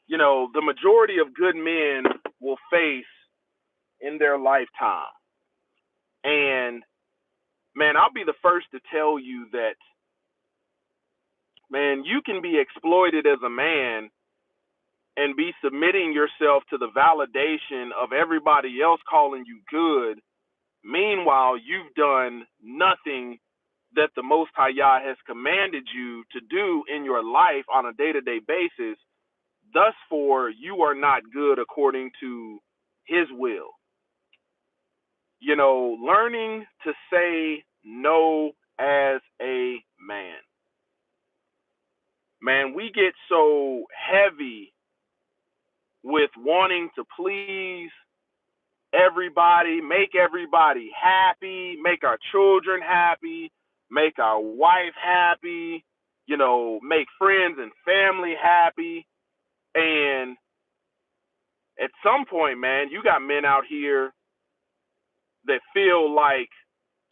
the majority of good men will face in their lifetime. And man, I'll be the first to tell you that, man, you can be exploited as a man and be submitting yourself to the validation of everybody else calling you good. Meanwhile, you've done nothing that the Most High Yah has commanded you to do in your life on a day-to-day basis. Thus, for you are not good according to His will. Learning to say no as a man. Man, we get so heavy with wanting to please everybody, make everybody happy, make our children happy, make our wife happy, make friends and family happy. And at some point, man, you got men out here that feel like,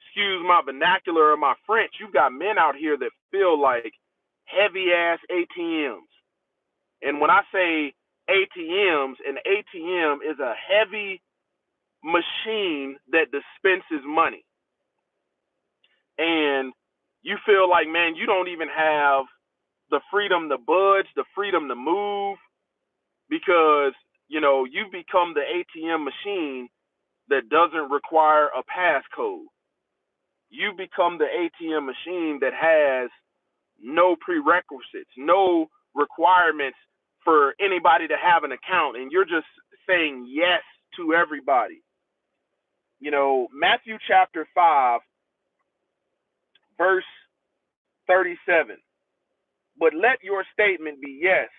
excuse my vernacular or my French, you got men out here that feel like heavy ass ATMs. And when I say ATMs, an ATM is a heavy machine that dispenses money. And you feel like, man, you don't even have the freedom to budge, the freedom to move, because, you've become the ATM machine that doesn't require a passcode. You become the ATM machine that has no prerequisites, no requirements for anybody to have an account, and you're just saying yes to everybody. Matthew chapter 5, verse 37. But let your statement be yes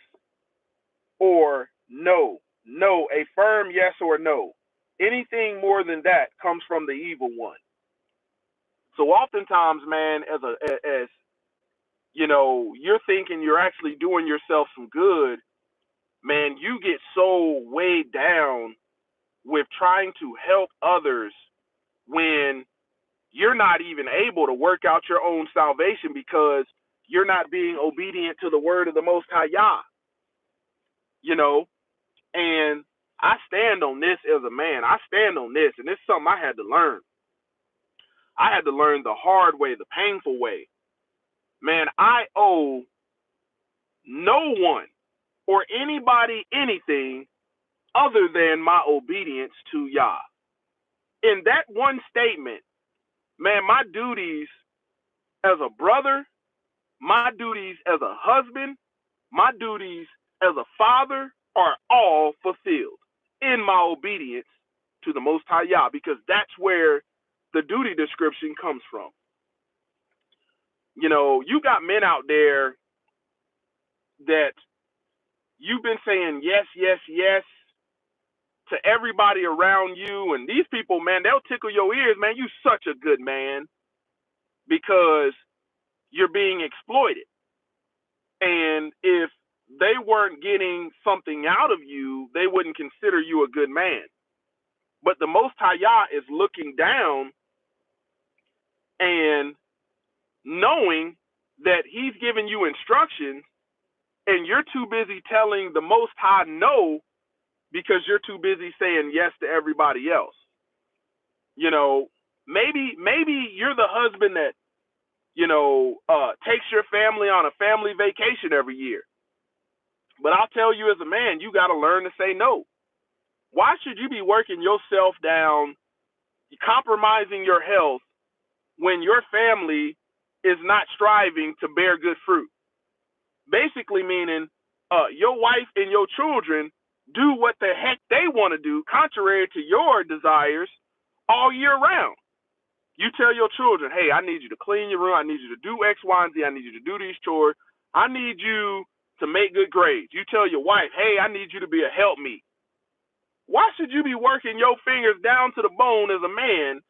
or no. No, a firm yes or no. Anything more than that comes from the evil one. So oftentimes, man, as you're thinking you're actually doing yourself some good, man, you get so weighed down with trying to help others when you're not even able to work out your own salvation because you're not being obedient to the word of the Most High Yah. And I stand on this as a man. I stand on this, and it's something I had to learn. I had to learn the hard way, the painful way. Man, I owe no one or anybody anything other than my obedience to Yah. In that one statement, man, my duties as a brother, my duties as a husband, my duties as a father are all fulfilled in my obedience to the Most High Yah, because that's where the duty description comes from. You got men out there that you've been saying yes, yes, yes to everybody around you, and these people, man, they'll tickle your ears, man. You such a good man, because you're being exploited. And if they weren't getting something out of you, they wouldn't consider you a good man. But the Most High Yah is looking down and knowing that He's giving you instructions, and you're too busy telling the Most High no because you're too busy saying yes to everybody else. Maybe you're the husband that takes your family on a family vacation every year. But I'll tell you, as a man, you got to learn to say no. Why should you be working yourself down, compromising your health, when your family is not striving to bear good fruit? Basically meaning your wife and your children do what the heck they want to do, contrary to your desires, all year round. You tell your children, hey, I need you to clean your room. I need you to do X, Y, and Z. I need you to do these chores. I need you to make good grades. You tell your wife, hey, I need you to be a helpmeet. Why should you be working your fingers down to the bone as a man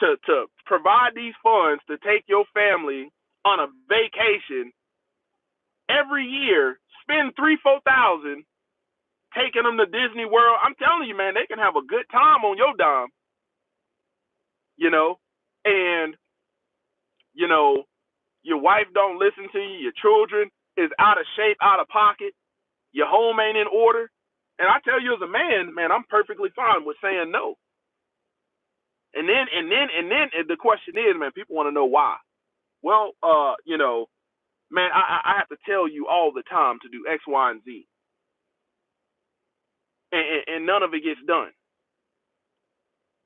to provide these funds to take your family on a vacation every year, spend $3,000-$4,000 taking them to Disney World? I'm telling you, man, they can have a good time on your dime, and, your wife don't listen to you, your children is out of shape, out of pocket, Your home ain't in order. And I tell you as a man, man, I'm perfectly fine with saying no. And then the question is, man, people want to know why. Well, man, I have to tell you all the time to do X, Y, and Z. And none of it gets done.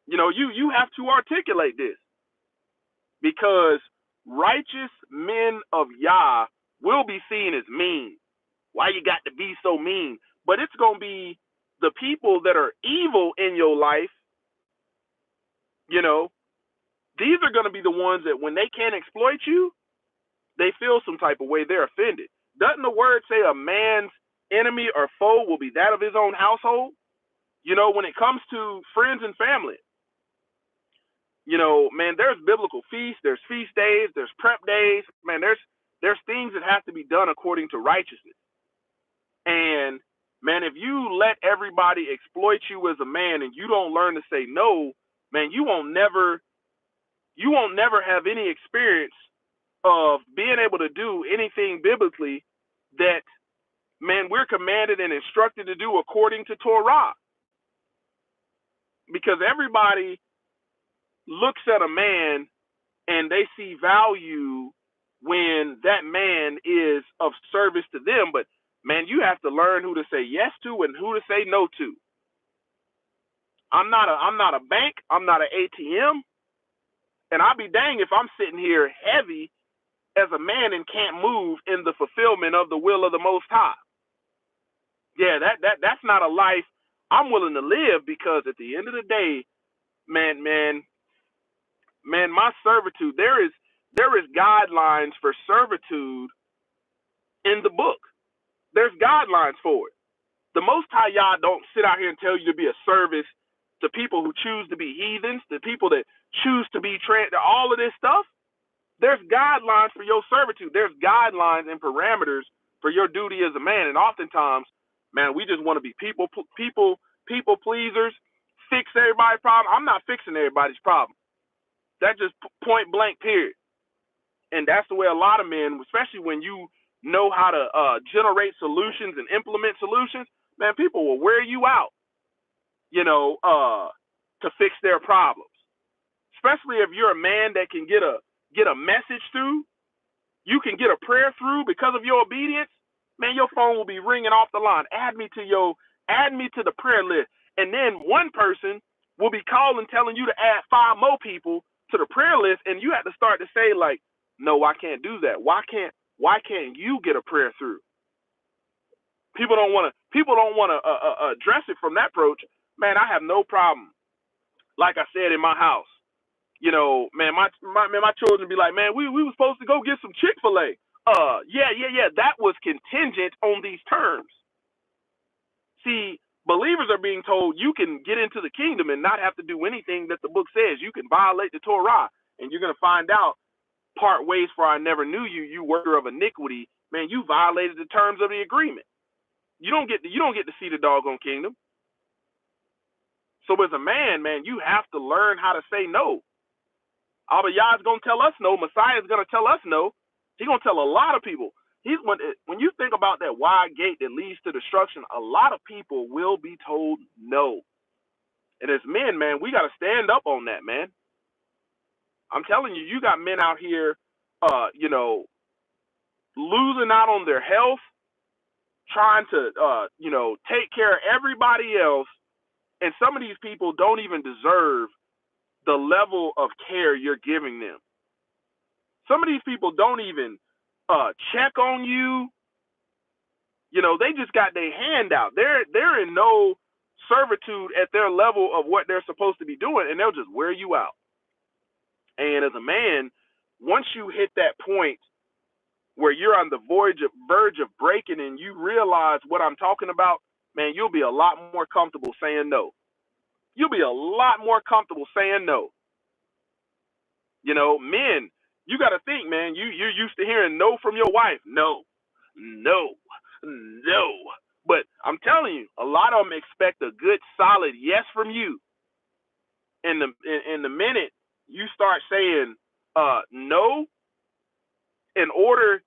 You have to articulate this, because righteous men of Yah will be seen as mean. Why you got to be so mean? But it's going to be the people that are evil in your life, these are going to be the ones that when they can't exploit you, they feel some type of way. They're offended. Doesn't the word say a man's enemy or foe will be that of his own household? When it comes to friends and family, man, there's biblical feasts, there's feast days, there's prep days. Man, there's things that have to be done according to righteousness. And man, if you let everybody exploit you as a man and you don't learn to say no, man, you won't never have any experience of being able to do anything biblically that, man, we're commanded and instructed to do according to Torah. Because everybody looks at a man and they see value when that man is of service to them. But man, you have to learn who to say yes to and who to say no to. I'm not a bank. I'm not an ATM. And I'll be dang if I'm sitting here heavy as a man and can't move in the fulfillment of the will of the Most High. Yeah, that's not a life I'm willing to live, because at the end of the day, man, my servitude, there is guidelines for servitude in the book. There's guidelines for it. The Most High Yah don't sit out here and tell you to be a service to people who choose to be heathens, to people that choose to be all of this stuff. There's guidelines for your servitude. There's guidelines and parameters for your duty as a man. And oftentimes, man, we just want to be people pleasers, fix everybody's problem. I'm not fixing everybody's problem. That's just point blank, period. And that's the way a lot of men, especially when you know how to generate solutions and implement solutions, man, people will wear you out, to fix their problems. Especially if you're a man that can get a message through, you can get a prayer through because of your obedience, man, your phone will be ringing off the line. Add me to the prayer list. And then one person will be calling, telling you to add 5 more people to the prayer list, and you have to start to say, like, no, I can't do that. Why can't you get a prayer through? People don't want to address it from that approach. Man, I have no problem. Like I said, in my house, man, my children be like, man, we were supposed to go get some Chick-fil-A. Yeah. That was contingent on these terms. See, believers are being told you can get into the kingdom and not have to do anything that the book says. You can violate the Torah, and you're going to find out part ways, for I never knew you, you worker of iniquity. Man, you violated the terms of the agreement. You don't get to see the doggone kingdom. So as a man, you have to learn how to say no. Abba Yah is going to tell us no. Messiah is going to tell us no. He's going to tell a lot of people. When you think about that wide gate that leads to destruction, a lot of people will be told no. And as men, man, we got to stand up on that, man. I'm telling you, you got men out here, losing out on their health, trying to, take care of everybody else. And some of these people don't even deserve the level of care you're giving them. Some of these people don't even check on you. They just got their hand out. They're in no servitude at their level of what they're supposed to be doing, and they'll just wear you out. And as a man, once you hit that point where you're on the verge of breaking and you realize what I'm talking about, man, you'll be a lot more comfortable saying no. You'll be a lot more comfortable saying no. Men, you got to think, man, you're used to hearing no from your wife. No. But I'm telling you, a lot of them expect a good, solid yes from you. In the minute you start saying no, in order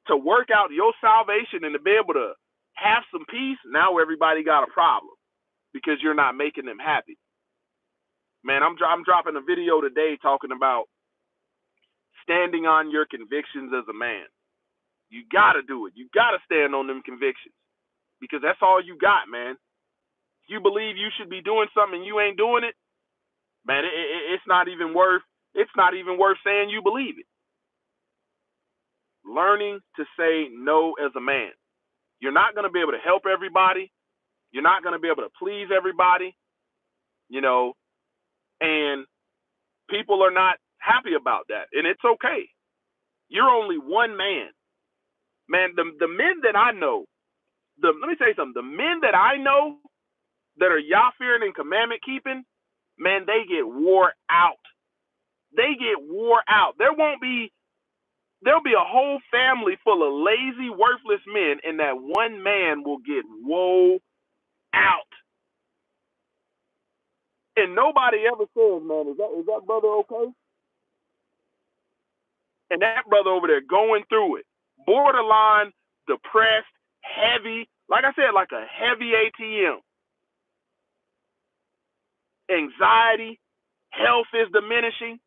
to work out your salvation and to be able to have some peace, now everybody got a problem because you're not making them happy. Man, I'm dropping a video today talking about standing on your convictions as a man. You got to do it. You got to stand on them convictions because that's all you got, man. If you believe you should be doing something and you ain't doing it, man, it's not even worth saying you believe it. Learning to say no as a man. You're not going to be able to help everybody. You're not going to be able to please everybody, and people are not happy about that, and it's okay. You're only one man. Man, the men that I know, let me tell you something. The men that I know that are Yah-fearing and commandment keeping, man, they get wore out. They get wore out. There'll be a whole family full of lazy, worthless men, and that one man will get wore out. And nobody ever says, man, is that brother okay? And that brother over there going through it, borderline depressed, heavy, like I said, like a heavy ATM. Anxiety, health is diminishing.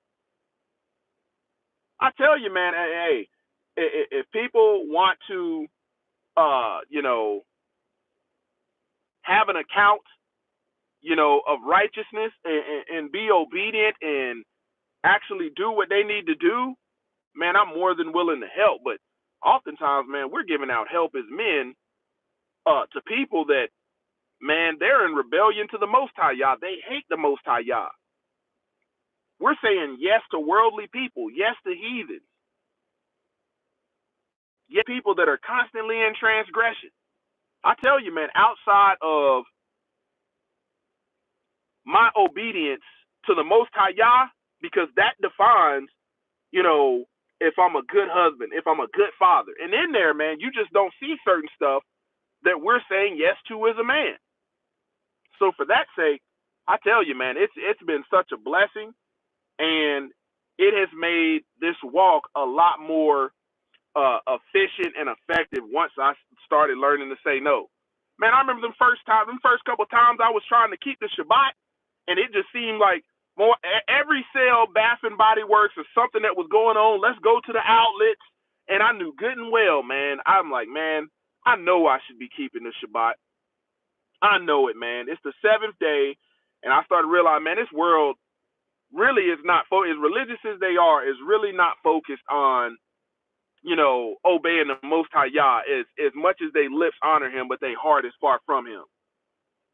I tell you, man, hey, if people want to, have an account, of righteousness and be obedient and actually do what they need to do, man, I'm more than willing to help. But oftentimes, man, we're giving out help as men to people that, man, they're in rebellion to the Most High Yah. They hate the Most High Yah. We're saying yes to worldly people, yes to heathens, yes to people that are constantly in transgression. I tell you, man, outside of my obedience to the Most High Yah, because that defines, if I'm a good husband, if I'm a good father. And in there, man, you just don't see certain stuff that we're saying yes to as a man. So for that sake, I tell you, man, it's been such a blessing, and it has made this walk a lot more efficient and effective once I started learning to say no. Man, I remember them first couple times I was trying to keep the Shabbat, and it just seemed like every sale, Bath and Body Works, or something that was going on. Let's go to the outlets, and I knew good and well, man. I'm like, man, I know I should be keeping the Shabbat. I know it, man. It's the seventh day, and I started realizing, man, this world really is not, as religious as they are, is really not focused on, obeying the Most High Yah as much as they lips honor him, but their heart is far from him.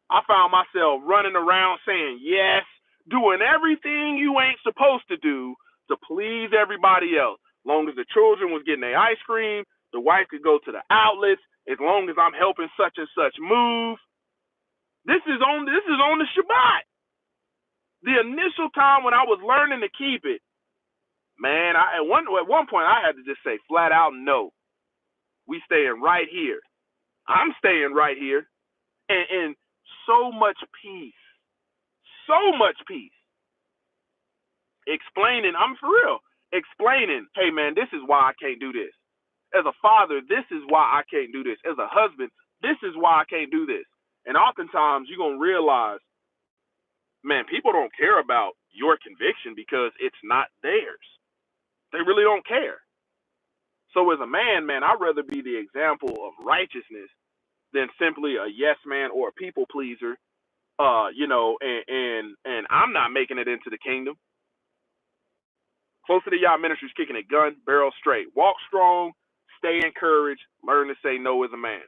I found myself running around saying yes, doing everything you ain't supposed to do to please everybody else. As long as the children was getting their ice cream, the wife could go to the outlets, as long as I'm helping such and such move. This is on the Shabbat. The initial time when I was learning to keep it, man, at one point I had to just say flat out no. We staying right here. I'm staying right here. And so much peace. So much peace. Explaining, I'm for real. Explaining, hey man, this is why I can't do this. As a father, this is why I can't do this. As a husband, this is why I can't do this. And oftentimes you're going to realize, man, people don't care about your conviction because it's not theirs. They really don't care. So as a man, I'd rather be the example of righteousness than simply a yes man or a people pleaser, and I'm not making it into the kingdom. Close to the Yah Ministries, kicking it gun, barrel straight. Walk strong, stay encouraged, learn to say no as a man.